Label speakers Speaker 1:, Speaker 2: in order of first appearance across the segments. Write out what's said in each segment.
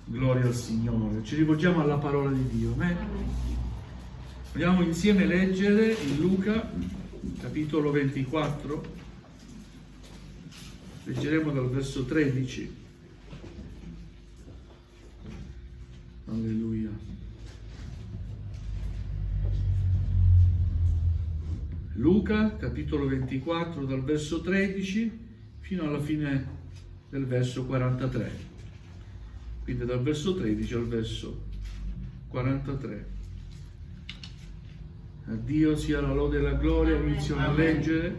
Speaker 1: Gloria al Signore. Ci rivolgiamo alla parola di Dio. Amen. Vogliamo insieme leggere in Luca, capitolo 24. Leggeremo dal verso 13. Alleluia. Luca, capitolo 24, dal verso 13 fino alla fine del verso 43. Quindi dal verso 13 al verso 43. A Dio sia la lode e la gloria. Inizio a leggere.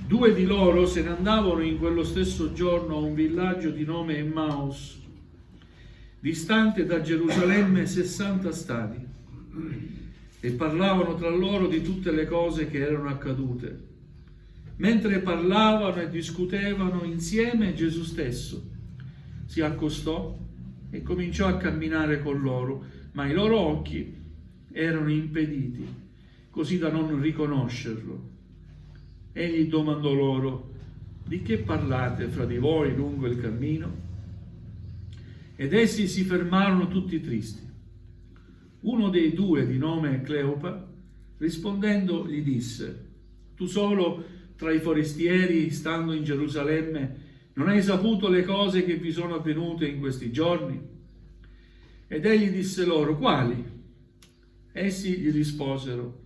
Speaker 1: 2 di loro se ne andavano in quello stesso giorno a un villaggio di nome Emmaus, distante da Gerusalemme 60 stadi, e parlavano tra loro di tutte le cose che erano accadute. Mentre parlavano e discutevano insieme, Gesù stesso si accostò e cominciò a camminare con loro, ma i loro occhi erano impediti, così da non riconoscerlo. Egli domandò loro: di che parlate fra di voi lungo il cammino? Ed essi si fermarono tutti tristi. Uno dei due, di nome Cleopa, rispondendo gli disse: tu solo tra i forestieri, stando in Gerusalemme, non hai saputo le cose che vi sono avvenute in questi giorni? Ed egli disse loro: quali? Essi gli risposero: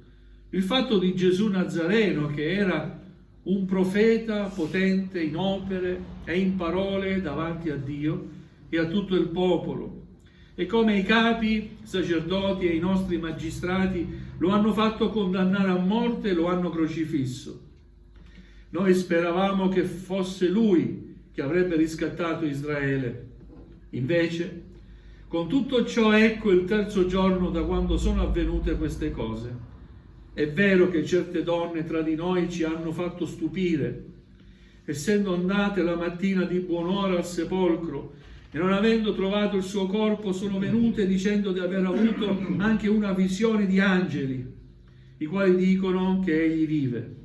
Speaker 1: il fatto di Gesù Nazareno, che era un profeta potente in opere e in parole davanti a Dio e a tutto il popolo, e come i capi sacerdoti e i nostri magistrati lo hanno fatto condannare a morte e lo hanno crocifisso. Noi speravamo che fosse lui che avrebbe riscattato Israele. Invece, con tutto ciò, ecco il terzo giorno da quando sono avvenute queste cose. È vero che certe donne tra di noi ci hanno fatto stupire, essendo andate la mattina di buon'ora al sepolcro e non avendo trovato il suo corpo sono venute dicendo di aver avuto anche una visione di angeli, i quali dicono che egli vive.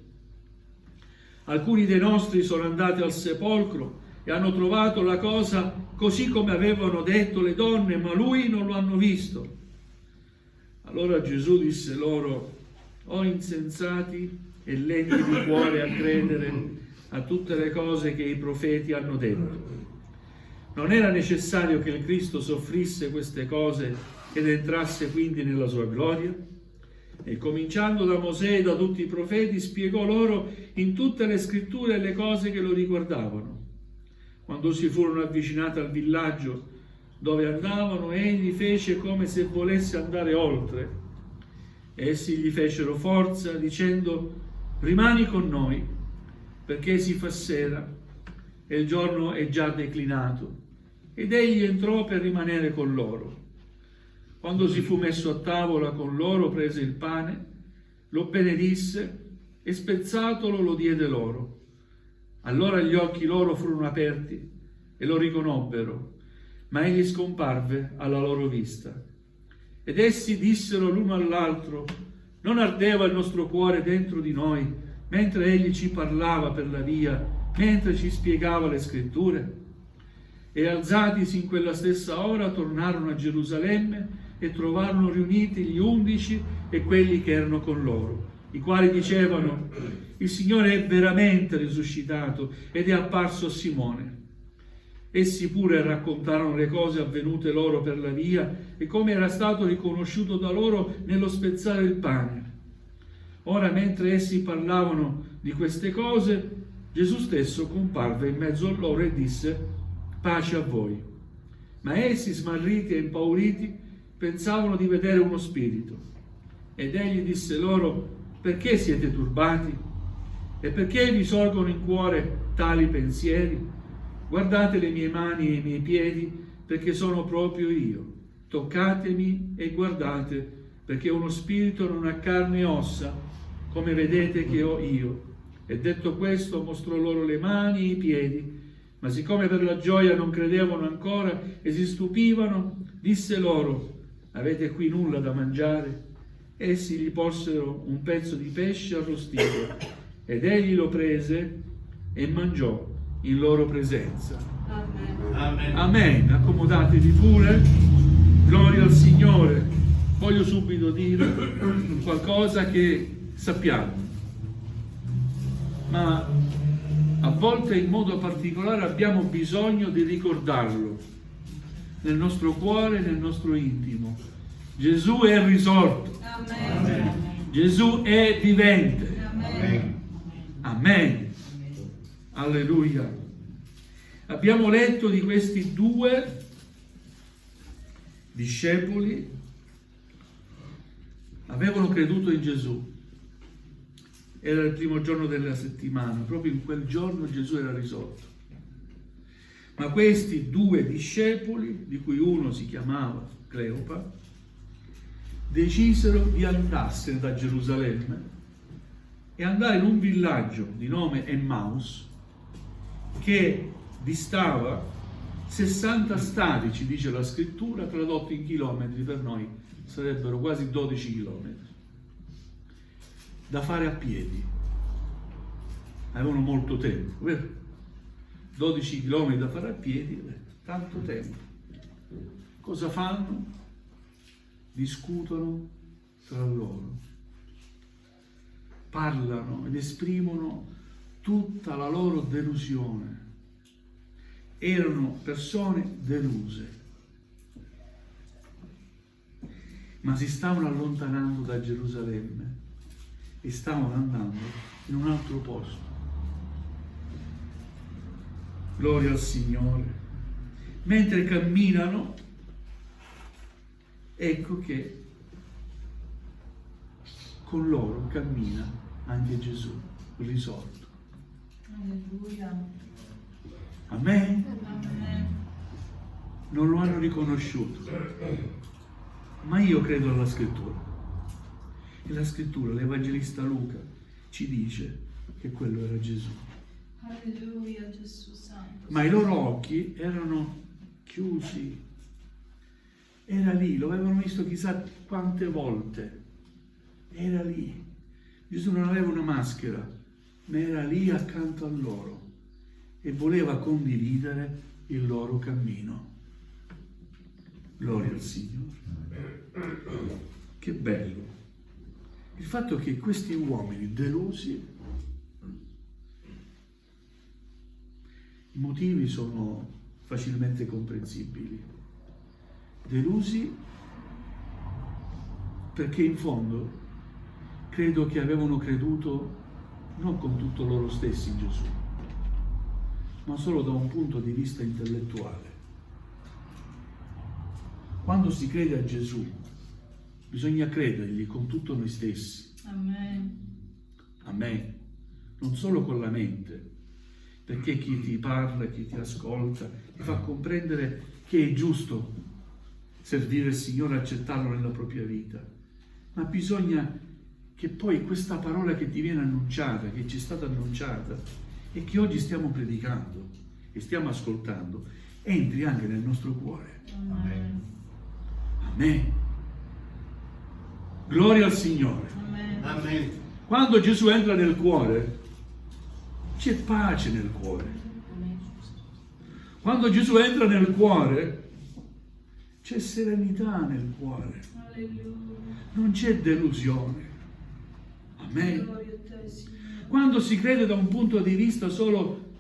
Speaker 1: Alcuni dei nostri sono andati al sepolcro e hanno trovato la cosa così come avevano detto le donne, ma lui non lo hanno visto. Allora Gesù disse loro: o insensati e lenti di cuore a credere a tutte le cose che i profeti hanno detto. Non era necessario che il Cristo soffrisse queste cose ed entrasse quindi nella sua gloria? E cominciando da Mosè e da tutti i profeti, spiegò loro in tutte le scritture le cose che lo riguardavano. Quando si furono avvicinati al villaggio dove andavano, egli fece come se volesse andare oltre. Essi gli fecero forza, dicendo: rimani con noi, perché si fa sera e il giorno è già declinato. Ed egli entrò per rimanere con loro. Quando si fu messo a tavola con loro, prese il pane, lo benedisse e spezzatolo lo diede loro. Allora gli occhi loro furono aperti e lo riconobbero, ma egli scomparve alla loro vista. Ed essi dissero l'uno all'altro: non ardeva il nostro cuore dentro di noi, mentre egli ci parlava per la via, mentre ci spiegava le scritture? E alzatisi in quella stessa ora, tornarono a Gerusalemme e trovarono riuniti gli 11 e quelli che erano con loro, i quali dicevano: il Signore è veramente risuscitato ed è apparso a Simone. Essi pure raccontarono le cose avvenute loro per la via e come era stato riconosciuto da loro nello spezzare il pane. Ora, mentre essi parlavano di queste cose, Gesù stesso comparve in mezzo a loro e disse: pace a voi. Ma essi, smarriti e impauriti, pensavano di vedere uno spirito. Ed egli disse loro: perché siete turbati? E perché vi sorgono in cuore tali pensieri? Guardate le mie mani e i miei piedi, perché sono proprio io. Toccatemi e guardate, perché uno spirito non ha carne e ossa, come vedete che ho io. E detto questo, mostrò loro le mani e i piedi. Ma siccome per la gioia non credevano ancora e si stupivano, disse loro: avete qui nulla da mangiare? Essi gli posero un pezzo di pesce arrostito, ed egli lo prese e mangiò in loro presenza.
Speaker 2: Amen.
Speaker 1: Amen. Accomodatevi pure. Gloria al Signore. Voglio subito dire qualcosa che sappiamo, ma a volte in modo particolare abbiamo bisogno di ricordarlo nel nostro cuore, nel nostro intimo. Gesù è risorto.
Speaker 2: Amen.
Speaker 1: Gesù è vivente.
Speaker 2: Amen.
Speaker 1: Amen. Alleluia. Abbiamo letto di questi due discepoli, avevano creduto in Gesù. Era il primo giorno della settimana, proprio in quel giorno Gesù era risorto. Ma questi due discepoli, di cui uno si chiamava Cleopa, decisero di andarsene da Gerusalemme e andare in un villaggio di nome Emmaus che distava 60 stadi, ci dice la scrittura, tradotto in chilometri per noi sarebbero quasi 12 chilometri, da fare a piedi. Avevano molto tempo, vero? 12 chilometri da fare a piedi, tanto tempo. Cosa fanno? Discutono tra loro, parlano ed esprimono tutta la loro delusione. Erano persone deluse, ma si stavano allontanando da Gerusalemme e stavano andando in un altro posto. Gloria al Signore. Mentre camminano, ecco che con loro cammina anche Gesù, risorto.
Speaker 2: Alleluia.
Speaker 1: Amen.
Speaker 2: Amen.
Speaker 1: Non lo hanno riconosciuto, ma io credo alla scrittura. E la scrittura, l'Evangelista Luca, ci dice che quello era Gesù.
Speaker 2: Alleluia, Gesù Santo.
Speaker 1: Ma i loro occhi erano chiusi. Era lì, lo avevano visto chissà quante volte. Era lì. Gesù non aveva una maschera, ma era lì accanto a loro e voleva condividere il loro cammino. Gloria al Signore. Che bello. Il fatto che questi uomini delusi, i motivi sono facilmente comprensibili. Delusi perché in fondo credo che avevano creduto non con tutto loro stessi in Gesù, ma solo da un punto di vista intellettuale. Quando si crede a Gesù, bisogna credergli con tutto noi stessi.
Speaker 2: Amen.
Speaker 1: Amen. Non solo con la mente, perché chi ti parla, chi ti ascolta, ti fa comprendere che è giusto servire il Signore, accettarlo nella propria vita. Ma bisogna che poi questa parola che ti viene annunciata, che ci è stata annunciata e che oggi stiamo predicando e stiamo ascoltando, entri anche nel nostro cuore.
Speaker 2: Amen.
Speaker 1: Amen. Gloria al Signore.
Speaker 2: Amen.
Speaker 3: Amen.
Speaker 1: Quando Gesù entra nel cuore, c'è pace nel cuore. Quando Gesù entra nel cuore, c'è serenità nel cuore.
Speaker 2: Alleluia.
Speaker 1: Non c'è delusione. Amen.
Speaker 2: Gloria a te, Signore.
Speaker 1: Quando si crede da un punto di vista solo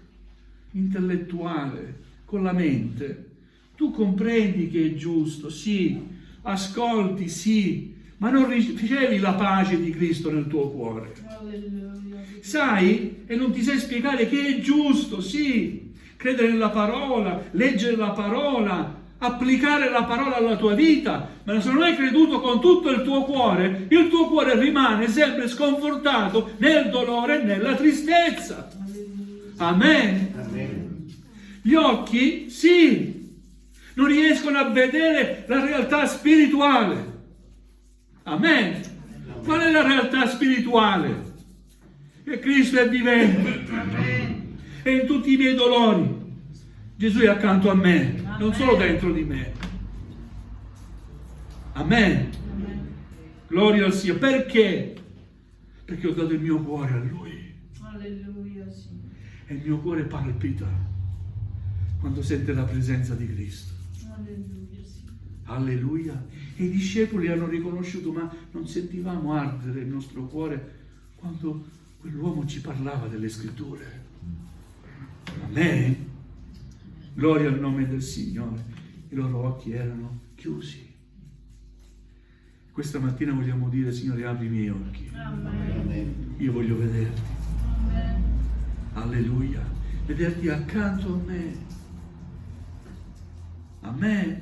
Speaker 1: intellettuale, con la mente, tu comprendi che è giusto, sì, ascolti, sì, ma non ricevi la pace di Cristo nel tuo cuore.
Speaker 2: Alleluia.
Speaker 1: Sai e non ti sai spiegare che è giusto, sì, credere nella parola, leggere la parola, applicare la parola alla tua vita, ma se non hai creduto con tutto il tuo cuore rimane sempre sconfortato nel dolore e nella tristezza. Amen.
Speaker 3: Amen.
Speaker 1: Gli occhi, sì, non riescono a vedere la realtà spirituale. Amen. Qual è la realtà spirituale? Che Cristo è vivente.
Speaker 2: Amen.
Speaker 1: E in tutti i miei dolori Gesù è accanto a me, non solo dentro di me. Amen.
Speaker 2: Amen.
Speaker 1: Gloria al Signore. Perché? Perché ho dato il mio cuore a Lui.
Speaker 2: Alleluia, Signore.
Speaker 1: E il mio cuore palpita quando sente la presenza di Cristo.
Speaker 2: Alleluia, sì.
Speaker 1: Alleluia. E i discepoli hanno riconosciuto, ma non sentivamo ardere il nostro cuore quando quell'uomo ci parlava delle scritture. Amen. Gloria al nome del Signore. I loro occhi erano chiusi. Questa mattina vogliamo dire, Signore, apri i miei occhi.
Speaker 2: Amen.
Speaker 1: Io voglio vederti.
Speaker 2: Amen.
Speaker 1: Alleluia. Vederti accanto a me. A me.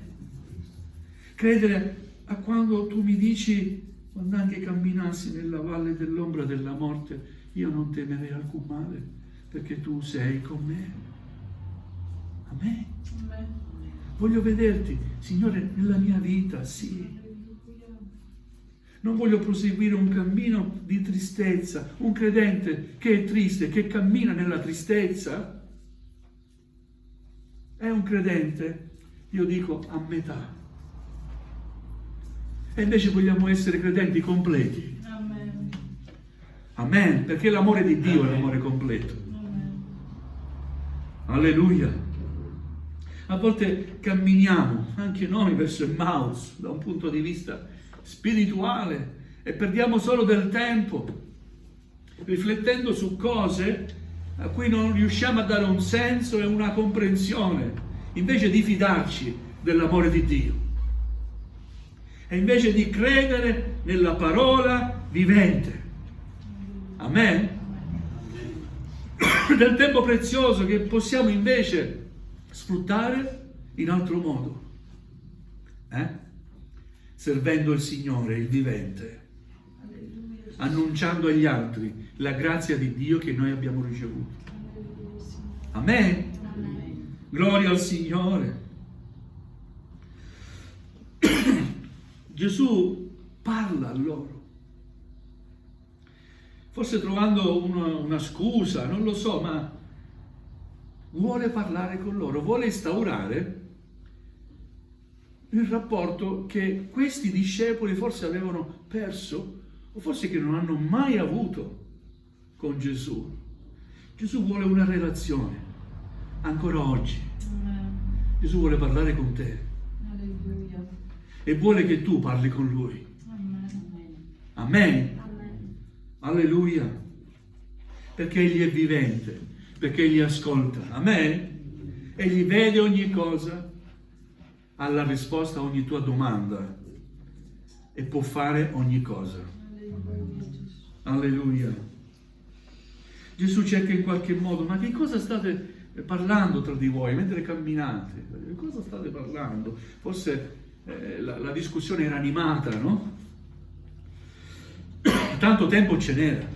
Speaker 1: Credere a quando tu mi dici, quando anche camminassi nella valle dell'ombra della morte, io non temerei alcun male, perché tu sei con me. Amen.
Speaker 2: Amen.
Speaker 1: Voglio vederti, Signore, nella mia vita, sì.
Speaker 2: Alleluia.
Speaker 1: Non voglio proseguire un cammino di tristezza. Un credente che è triste, che cammina nella tristezza, è un credente, io dico, a metà. E invece vogliamo essere credenti completi.
Speaker 2: Amen.
Speaker 1: Amen, perché l'amore di Dio è l'amore completo.
Speaker 2: Amen.
Speaker 1: Alleluia. A volte camminiamo, anche noi, verso Emmaus, da un punto di vista spirituale, e perdiamo solo del tempo, riflettendo su cose a cui non riusciamo a dare un senso e una comprensione, invece di fidarci dell'amore di Dio. E invece di credere nella parola vivente. Amen? Del tempo prezioso che possiamo invece sfruttare in altro modo. Servendo il Signore, il vivente.
Speaker 2: Alleluia.
Speaker 1: Annunciando agli altri la grazia di Dio che noi abbiamo ricevuto.
Speaker 2: Alleluia, sì.
Speaker 1: Amen?
Speaker 2: Amen.
Speaker 1: Gloria al Signore. Gesù parla a loro, forse trovando una scusa, non lo so, ma vuole parlare con loro, vuole instaurare il rapporto che questi discepoli forse avevano perso, o forse che non hanno mai avuto con Gesù. Gesù vuole una relazione, ancora oggi.
Speaker 2: Amen.
Speaker 1: Gesù vuole parlare con te.
Speaker 2: Alleluia.
Speaker 1: E vuole che tu parli con Lui.
Speaker 2: Amen.
Speaker 1: Amen.
Speaker 2: Amen.
Speaker 1: Alleluia. Perché Egli è vivente, perché Egli ascolta. Amen. Egli vede ogni cosa, ha la risposta a ogni tua domanda e può fare ogni cosa.
Speaker 2: Alleluia, Gesù.
Speaker 1: Alleluia. Gesù cerca in qualche modo, ma che cosa state parlando tra di voi mentre camminate? Che cosa state parlando? Forse la discussione era animata, no? Tanto tempo ce n'era,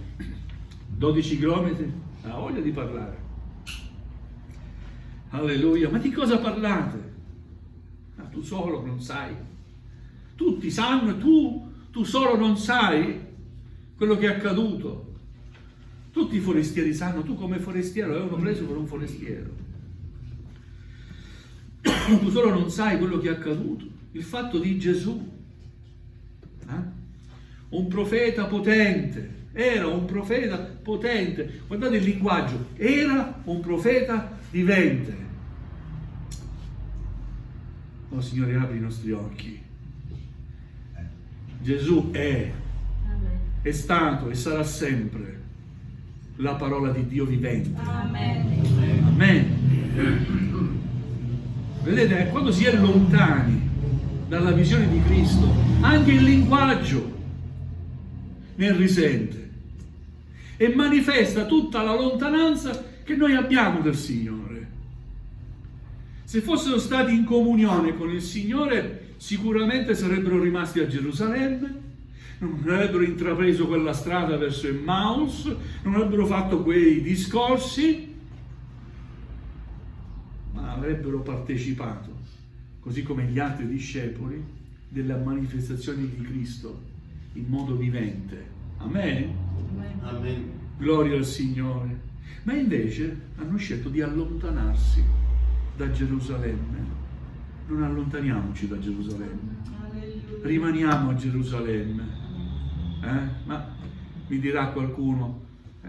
Speaker 1: 12 chilometri, ha voglia di parlare. Alleluia, ma di cosa parlate? Ah, tu solo non sai. Tutti sanno, tu solo non sai quello che è accaduto. Tutti i forestieri sanno, tu come forestiero avevano preso per un forestiero. Tu solo non sai quello che è accaduto. Il fatto di Gesù, un profeta potente, era un profeta potente, guardate il linguaggio, era un profeta vivente. Oh Signore, apri i nostri occhi. Gesù è stato e sarà sempre la parola di Dio vivente.
Speaker 2: Amen.
Speaker 1: Amen. Vedete, quando si è lontani dalla visione di Cristo, anche il linguaggio ne risente e manifesta tutta la lontananza che noi abbiamo del Signore. Se fossero stati in comunione con il Signore, sicuramente sarebbero rimasti a Gerusalemme, non avrebbero intrapreso quella strada verso Emmaus, non avrebbero fatto quei discorsi, ma avrebbero partecipato, così come gli altri discepoli, della manifestazione di Cristo in modo vivente. Amen?
Speaker 3: Amen.
Speaker 1: Gloria al Signore. Ma invece hanno scelto di allontanarsi da Gerusalemme. Non allontaniamoci da Gerusalemme,
Speaker 2: Alleluia.
Speaker 1: rimaniamo a Gerusalemme. Ma mi dirà qualcuno,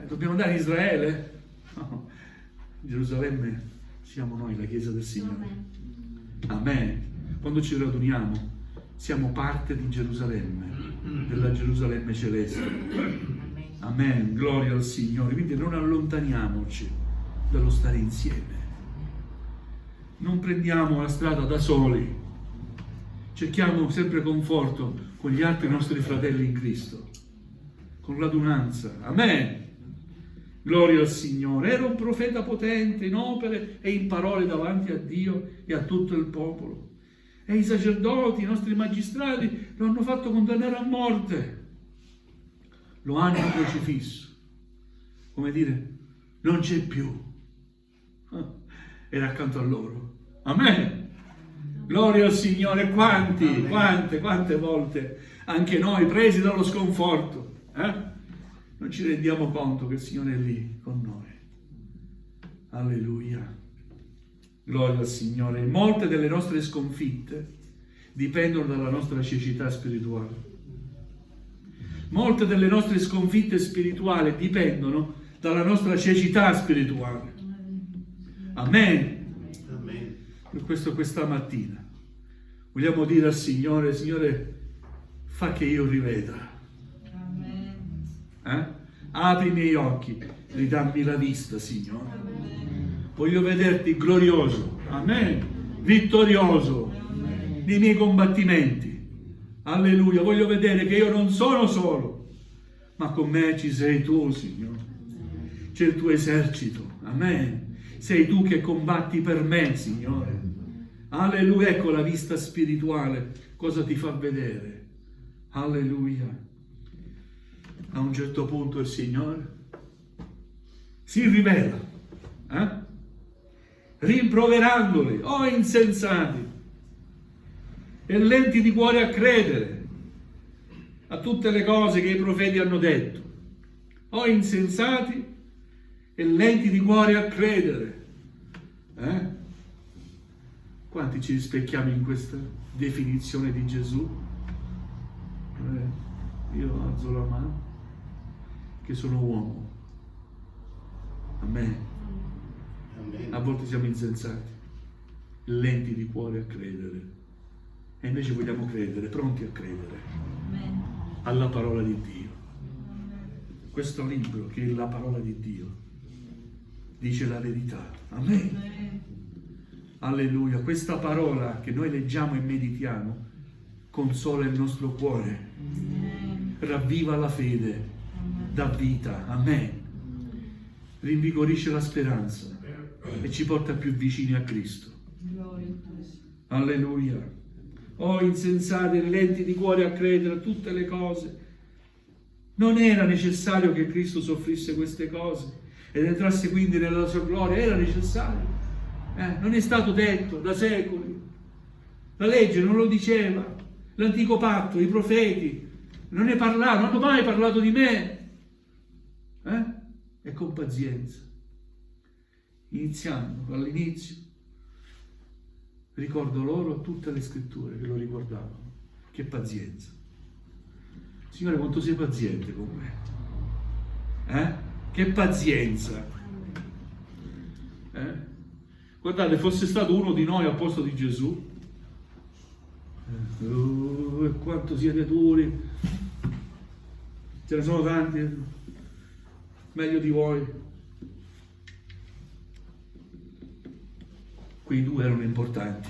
Speaker 1: dobbiamo andare in Israele? No, Gerusalemme siamo noi la Chiesa del Signore. Amen. Quando ci raduniamo siamo parte di Gerusalemme, della Gerusalemme celeste. Amen. Gloria al Signore. Quindi non allontaniamoci dallo stare insieme. Non prendiamo la strada da soli. Cerchiamo sempre conforto con gli altri nostri fratelli in Cristo, con l'adunanza. Amen. Gloria al Signore. Era un profeta potente in opere e in parole davanti a Dio e a tutto il popolo. E i sacerdoti, i nostri magistrati, lo hanno fatto condannare a morte. Lo hanno crocifisso. Come dire, non c'è più. Era accanto a loro. Amen. Gloria al Signore. Quante volte anche noi, presi dallo sconforto, non ci rendiamo conto che il Signore è lì con noi. Alleluia. Gloria al Signore. Molte delle nostre sconfitte dipendono dalla nostra cecità spirituale. Molte delle nostre sconfitte spirituali dipendono dalla nostra cecità spirituale. Amen. Per questo questa mattina vogliamo dire al Signore: Signore, fa che io riveda. Apri i miei occhi, ridammi la vista, Signore. Voglio vederti glorioso, amen, vittorioso nei miei combattimenti. Alleluia. Voglio vedere che io non sono solo, ma con me ci sei tu, Signore. C'è il tuo esercito, amen. Sei tu che combatti per me, Signore. Alleluia. Ecco la vista spirituale, cosa ti fa vedere. Alleluia. A un certo punto il Signore si rivela, rimproverandoli, insensati e lenti di cuore a credere a tutte le cose che i profeti hanno detto. Insensati e lenti di cuore a credere. Quanti ci rispecchiamo in questa definizione di Gesù? Io alzo la mano che sono uomo. Amen. A volte siamo insensati, lenti di cuore a credere, e invece vogliamo credere, pronti a credere alla parola di Dio. Questo libro, che è la parola di Dio, dice la verità. Amen. Alleluia. Questa parola che noi leggiamo e meditiamo consola il nostro cuore, ravviva la fede, dà vita. Amen. Rinvigorisce la speranza e ci porta più vicini a Cristo. Alleluia. Insensati e lenti di cuore a credere a tutte le cose. Non era necessario che Cristo soffrisse queste cose ed entrasse quindi nella sua gloria. Era necessario. Non è stato detto da secoli. La legge non lo diceva. L'antico patto, i profeti non ne parlavano, non hanno mai parlato di me. E con pazienza, iniziando all'inizio, ricordo loro tutte le scritture che lo ricordavano. Che pazienza. Signore, quanto sei paziente con me. Che pazienza. Guardate, fosse stato uno di noi al posto di Gesù, quanto siete duri, ce ne sono tanti meglio di voi. Quei due erano importanti.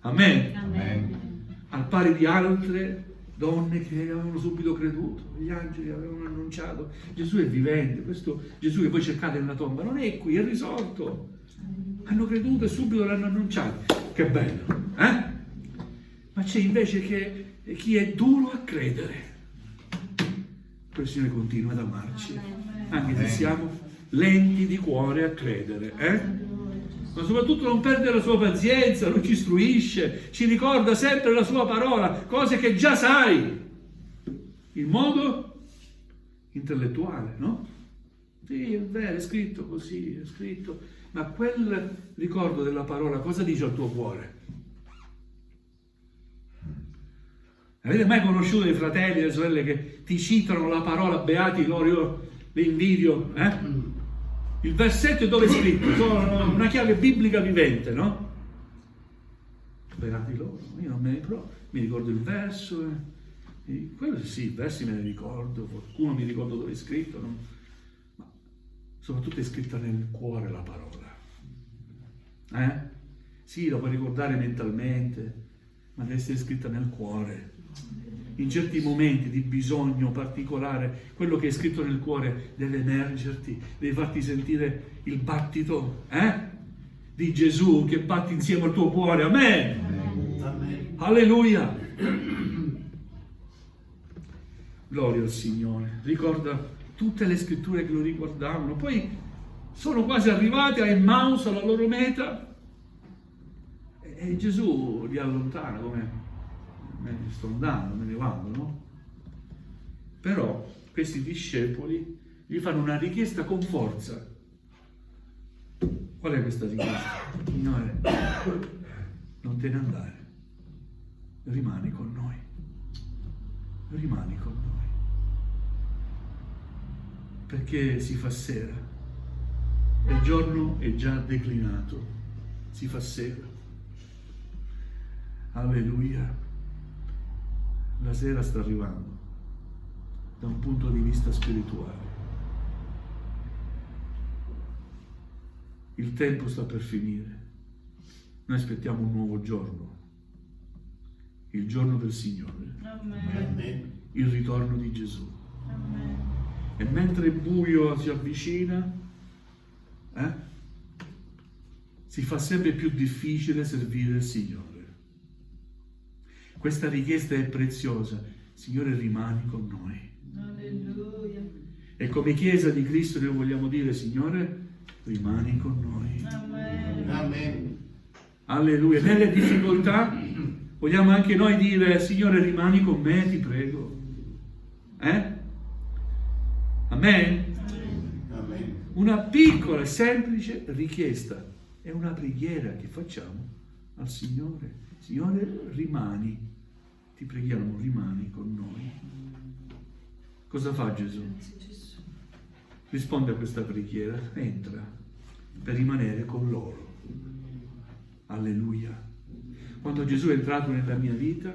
Speaker 1: Amen.
Speaker 2: Amen.
Speaker 1: Al pari di altre donne che avevano subito creduto, gli angeli avevano annunciato: Gesù è vivente, questo Gesù che voi cercate nella tomba non è qui, è risorto. Hanno creduto e subito l'hanno annunciato. Che bello, Ma c'è invece chi è duro a credere. Il Signore continua ad amarci, anche se siamo lenti di cuore a credere, ma soprattutto non perde la sua pazienza, non ci istruisce, ci ricorda sempre la sua parola, cose che già sai, in modo intellettuale, no? Sì, è vero, è scritto così, è scritto, ma quel ricordo della parola cosa dice al tuo cuore? Avete mai conosciuto dei fratelli e delle sorelle che ti citano la parola beati loro? Io li invidio, Il versetto dove è scritto? Sono una chiave biblica vivente, no? Beati loro, io non me ne mi ricordo il verso, quello sì, i versi me ne ricordo, qualcuno mi ricordo dove è scritto, no? Ma soprattutto è scritta nel cuore la parola. Sì, la puoi ricordare mentalmente, ma deve essere scritta nel cuore. In certi momenti di bisogno particolare, quello che è scritto nel cuore deve emergerti, deve farti sentire il battito di Gesù che batte insieme al tuo cuore. Amen.
Speaker 3: Amen.
Speaker 1: Alleluia. Gloria al Signore. Ricorda tutte le scritture che lo ricordavano. Poi sono quasi arrivati a Emmaus, alla loro meta, e Gesù li allontana come me ne sto andando, me ne vado, no? Però questi discepoli gli fanno una richiesta con forza. Qual è questa richiesta? Signore, non te ne andare, rimani con noi, rimani con noi, perché si fa sera, il giorno è già declinato, si fa sera. Alleluia. La sera sta arrivando da un punto di vista spirituale. Il tempo sta per finire. Noi aspettiamo un nuovo giorno, il giorno del Signore,
Speaker 3: Amen.
Speaker 1: il ritorno di Gesù.
Speaker 2: Amen.
Speaker 1: E mentre il buio si avvicina, si fa sempre più difficile servire il Signore. Questa richiesta è preziosa. Signore, rimani con noi.
Speaker 2: Alleluia.
Speaker 1: E come Chiesa di Cristo noi vogliamo dire, Signore, rimani con noi.
Speaker 2: Amen.
Speaker 3: Amen.
Speaker 1: Alleluia. Nelle difficoltà vogliamo anche noi dire, Signore, rimani con me, ti prego. Amen?
Speaker 3: Amen.
Speaker 1: Una piccola e semplice richiesta. È una preghiera che facciamo al Signore. Signore, rimani. Ti preghiamo, rimani con noi. Cosa fa Gesù?
Speaker 2: Grazie Gesù.
Speaker 1: Risponde a questa preghiera, entra per rimanere con loro. Alleluia. Quando Gesù è entrato nella mia vita,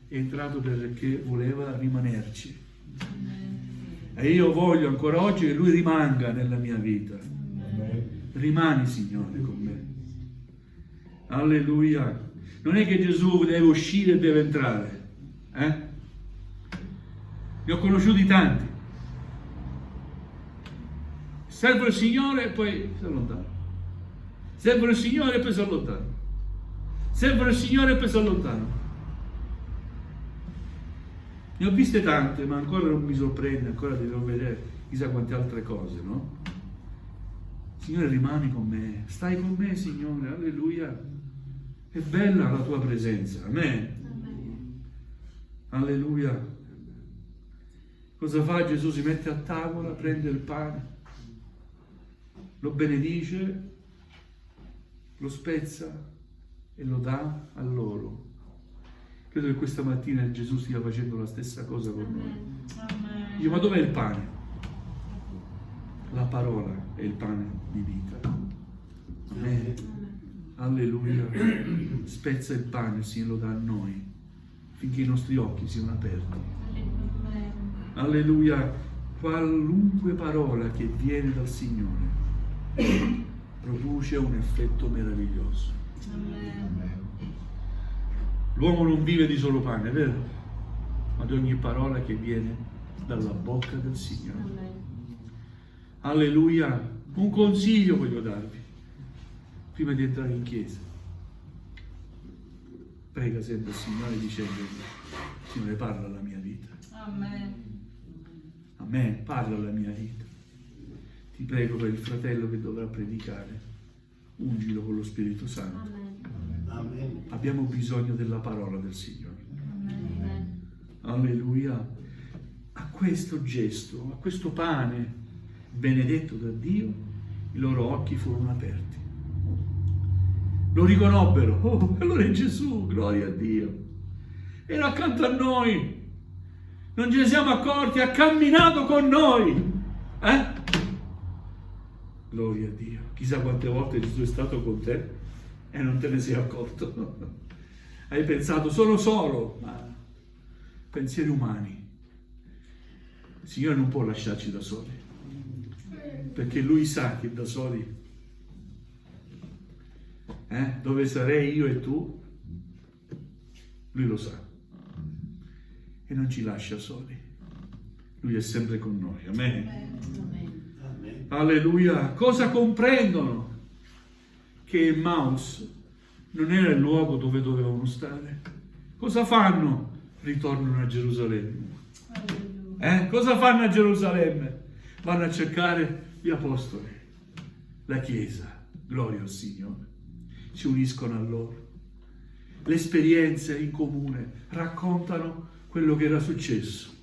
Speaker 1: è entrato perché voleva rimanerci. E io voglio ancora oggi che Lui rimanga nella mia vita. Rimani, Signore, con me. Alleluia. Non è che Gesù deve uscire e deve entrare. Ne ho conosciuti tanti. Servono il Signore e poi si allontano. Servono il Signore e poi si allontano. Servono il Signore e poi si allontano. Ne ho viste tante, ma ancora non mi sorprende, ancora devo vedere chissà quante altre cose, no? Signore, rimani con me, stai con me, Signore, alleluia. È bella la tua presenza, amen. Alleluia. Cosa fa Gesù? Si mette a tavola, prende il pane, lo benedice, lo spezza e lo dà a loro. Credo che questa mattina Gesù stia facendo la stessa cosa con noi. Dice, ma dov'è il pane? La parola è il pane di vita. Amen. Alleluia. Spezza il pane, Signore, lo dà a noi, finché i nostri occhi siano aperti. Alleluia. Qualunque parola che viene dal Signore produce un effetto meraviglioso. L'uomo non vive di solo pane, è vero? Ma di ogni parola che viene dalla bocca del Signore. Alleluia. Un consiglio voglio darvi prima di entrare in chiesa. Prega sempre il Signore dicendogli, Signore, parla alla mia vita.
Speaker 2: Amen.
Speaker 1: Amen, parla alla mia vita. Ti prego per il fratello che dovrà predicare, ungilo con lo Spirito Santo.
Speaker 3: Amen.
Speaker 1: Abbiamo bisogno della parola del Signore.
Speaker 2: Amen.
Speaker 1: Alleluia. A questo gesto, a questo pane benedetto da Dio, i loro occhi furono aperti. Lo riconobbero. Oh, allora è Gesù, gloria a Dio. Era accanto a noi. Non ce ne siamo accorti, ha camminato con noi. Gloria a Dio. Chissà quante volte Gesù è stato con te e non te ne sei accorto. Hai pensato solo, ma pensieri umani. Il Signore non può lasciarci da soli, perché Lui sa che da soli, dove sarei io e tu, Lui lo sa e non ci lascia soli. Lui è sempre con noi. Amen.
Speaker 3: Amen.
Speaker 1: Alleluia. Cosa comprendono? Che Emmaus non era il luogo dove dovevano stare. Cosa fanno? Ritornano a Gerusalemme. Cosa fanno a Gerusalemme? Vanno a cercare gli apostoli, la Chiesa. Gloria al Signore. Si uniscono a loro. Le esperienze in comune raccontano quello che era successo.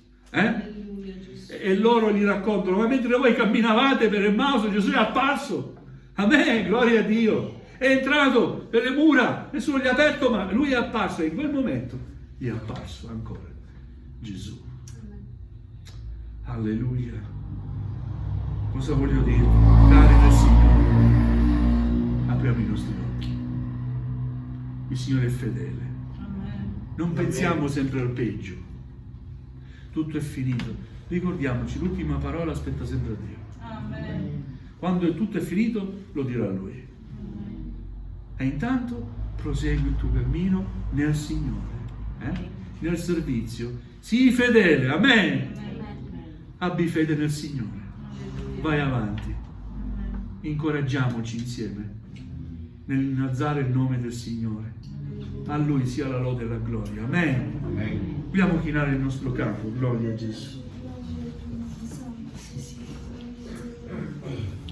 Speaker 1: E loro gli raccontano, ma mentre voi camminavate per Emmaus, Gesù è apparso. Amen, gloria a Dio. È entrato per le mura, nessuno gli ha aperto, ma lui è apparso e in quel momento gli è apparso ancora Gesù. Alleluia. Cosa voglio dire? Cari nel Signore, apriamo i nostri occhi. Il Signore è fedele. Non pensiamo sempre al peggio. Tutto è finito. Ricordiamoci, l'ultima parola aspetta sempre a Dio.
Speaker 2: Amen.
Speaker 1: Quando tutto è finito, lo dirà Lui. E intanto prosegui il tuo cammino nel Signore, nel servizio. Sii fedele, amen. Abbi fede nel Signore. Vai avanti. Incoraggiamoci insieme nell'innalzare il nome del Signore. A Lui sia la lode e la gloria. Amen.
Speaker 3: Amen.
Speaker 1: Vogliamo chinare il nostro capo. Gloria a Gesù.